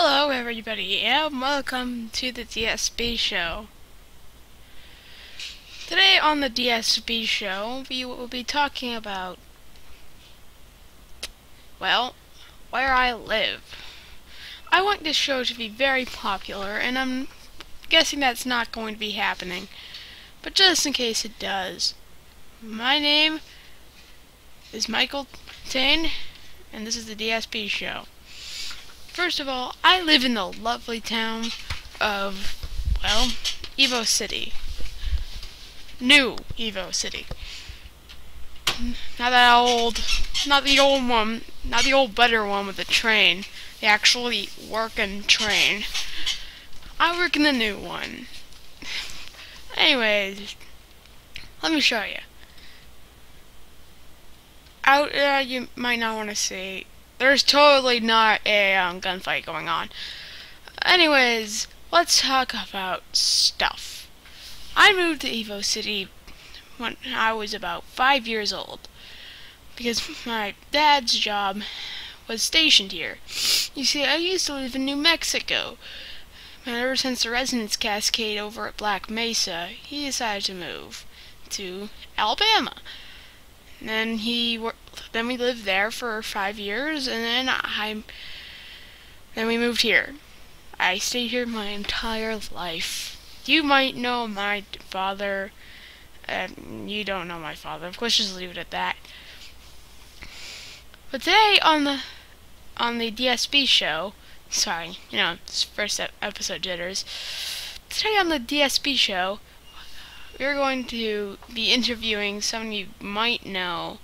Hello everybody and welcome to the DSB show. Today on the DSB show we will be talking about, well, where I live. I want this show to be very popular and I'm guessing that's not going to be happening, but just in case it does. My name is Michael Tane and this is the DSB show. First of all, I live in the lovely town of, well, Evo City. New Evo City. Not that old, not the old one, not the old better one with the train. The actually working train. I work in the new one. Anyways, let me show you. Out there, you might not want to see. There's totally not a gunfight going on. Anyways, let's talk about stuff. I moved to Evo City when I was about 5 years old because my dad's job was stationed here. You see, I used to live in New Mexico, and ever since the residence cascade over at Black Mesa, he decided to move to Alabama. And then we lived there for 5 years, and then we moved here. I stayed here my entire life. You might know my father, and you don't know my father. Of course, just leave it at that. But today on the DSB show, sorry, it's first episode jitters. Today on the DSB show, we're going to be interviewing someone you might know.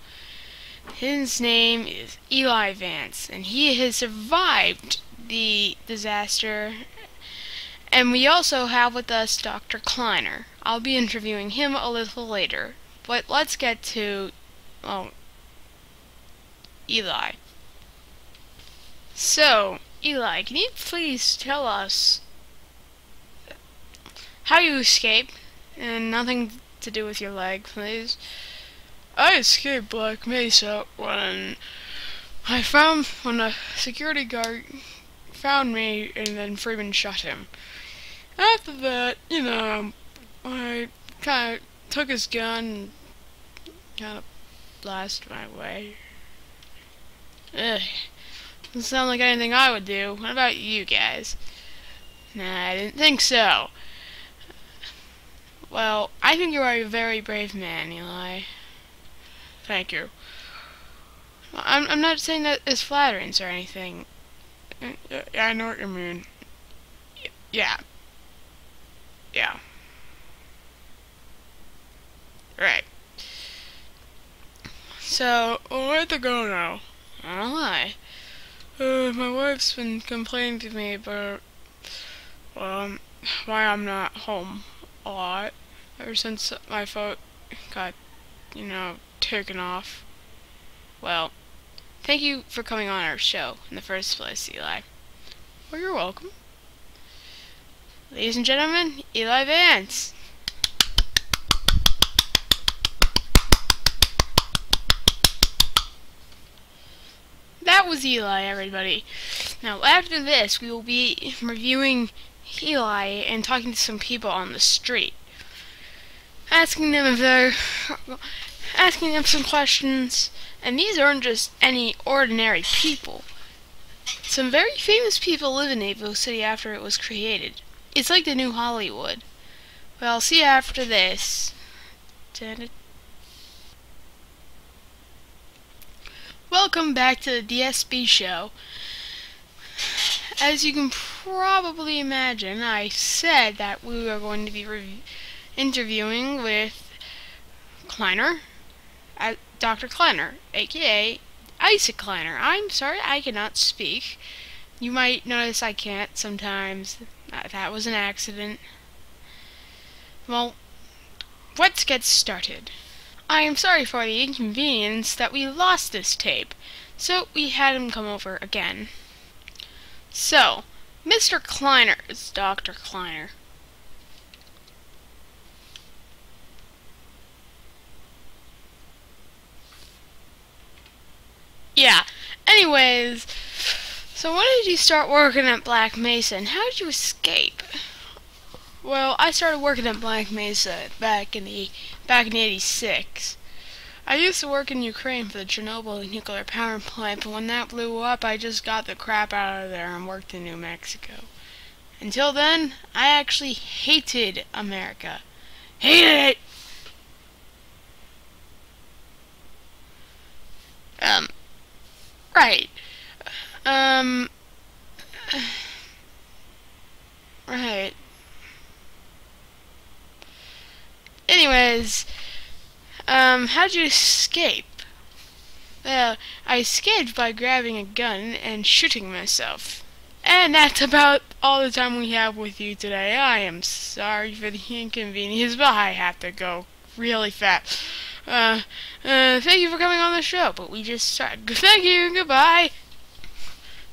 His name is Eli Vance, and he has survived the disaster. And we also have with us Dr. Kleiner. I'll be interviewing him a little later. But let's get to, Eli. So, Eli, can you please tell us how you escaped? And nothing to do with your leg, please. I escaped Black Mesa when a security guard found me and then Freeman shot him. After that, I kind of took his gun and kind of blasted my way. Ugh. Doesn't sound like anything I would do. What about you guys? Nah, I didn't think so. Well, I think you are a very brave man, Eli. Thank you. I'm not saying that as flattering or anything. I know what you mean. Yeah. Yeah. Right. So, where to go now? I don't know. My wife's been complaining to me about, why I'm not home a lot. Ever since my phone got, taken off. Well, thank you for coming on our show in the first place, Eli. Well, you're welcome. Ladies and gentlemen, Eli Vance. That was Eli, everybody. Now, after this, we will be reviewing Eli and talking to some people on the street. Asking them some questions, and these aren't just any ordinary people. Some very famous people live in Evo City after it was created. It's like the new Hollywood. Well, I'll see you after this. Welcome back to the DSB show. As you can probably imagine, I said that we were going to be interviewing with Kleiner, Dr. Kleiner, aka Isaac Kleiner. I'm sorry, I cannot speak. You might notice I can't sometimes. That was an accident. Well, let's get started. I am sorry for the inconvenience that we lost this tape, so we had him come over again. So, Mr. Kleiner is Dr. Kleiner. Yeah, anyways, So when did you start working at Black Mesa, and how did you escape? Well, I started working at Black Mesa back in '86. I used to work in Ukraine for the Chernobyl nuclear power plant, but when that blew up, I just got the crap out of there and worked in New Mexico. Until then, I actually hated America. Hated it! Right. Right. Anyways, how'd you escape? Well, I escaped by grabbing a gun and shooting myself. And that's about all the time we have with you today. I am sorry for the inconvenience, but I have to go really fast. Thank you for coming on the show, but we just started. Thank you, goodbye.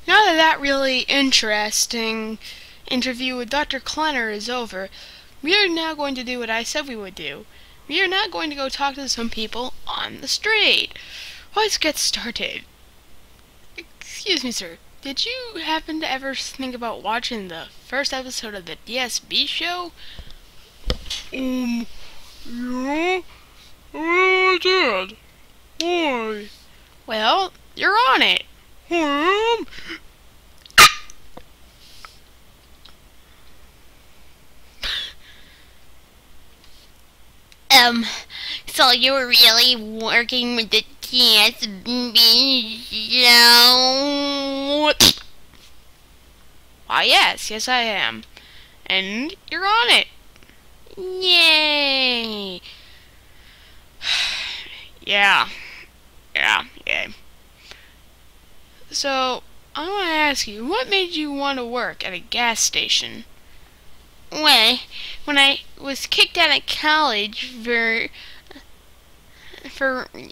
Now that really interesting interview with Dr. Kleiner is over, we are now going to do what I said we would do. We are now going to go talk to some people on the street. Let's get started. Excuse me, sir. Did you happen to ever think about watching the first episode of the DSB show? Yeah, I did. Why? Well, you're on it. I am? So you were really working with the DSB show? Why, yes, I am. And you're on it. Yay! Yeah. So, I want to ask you, what made you want to work at a gas station? Well, when I was kicked out of college for when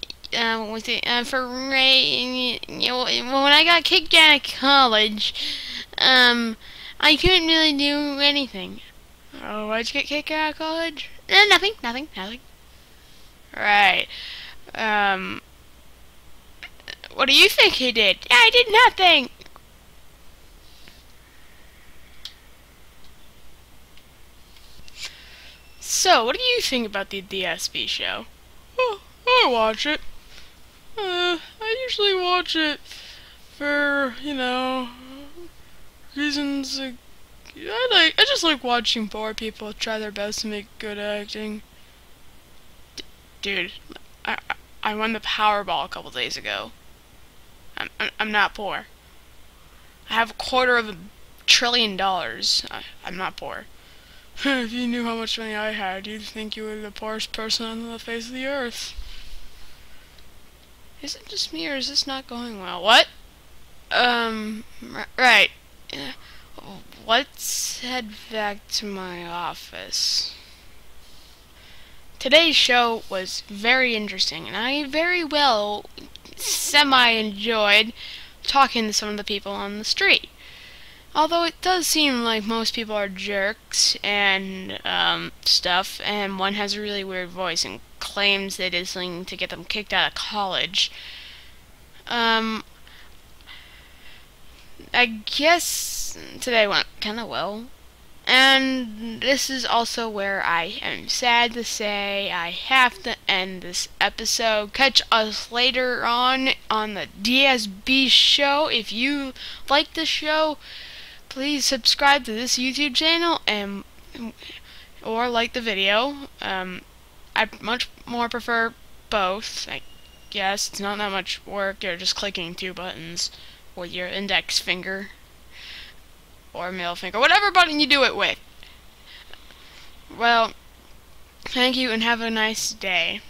I got kicked out of college, I couldn't really do anything. Oh, why'd you get kicked out of college? Nothing. Right. What do you think he did? I did nothing! So, what do you think about the DSB show? Oh, I watch it. I usually watch it for, reasons. I just like watching poor people try their best to make good acting. Dude, I won the Powerball a couple days ago. I'm not poor. I have $250 billion. I'm not poor. If you knew how much money I had, you'd think you were the poorest person on the face of the earth. Is it just me, or is this not going well? What? Right. Let's head back to my office. Today's show was very interesting, and I very well semi-enjoyed talking to some of the people on the street. Although it does seem like most people are jerks and stuff, and one has a really weird voice and claims that it's something to get them kicked out of college. I guess today went kinda well. And this is also where I am sad to say I have to end this episode. Catch us later on the DSB show. If you like the show, please subscribe to this YouTube channel or like the video. I much more prefer both. I guess it's not that much work. You're just clicking 2 buttons with your index finger or middle finger, whatever button you do it with. Well, thank you and have a nice day.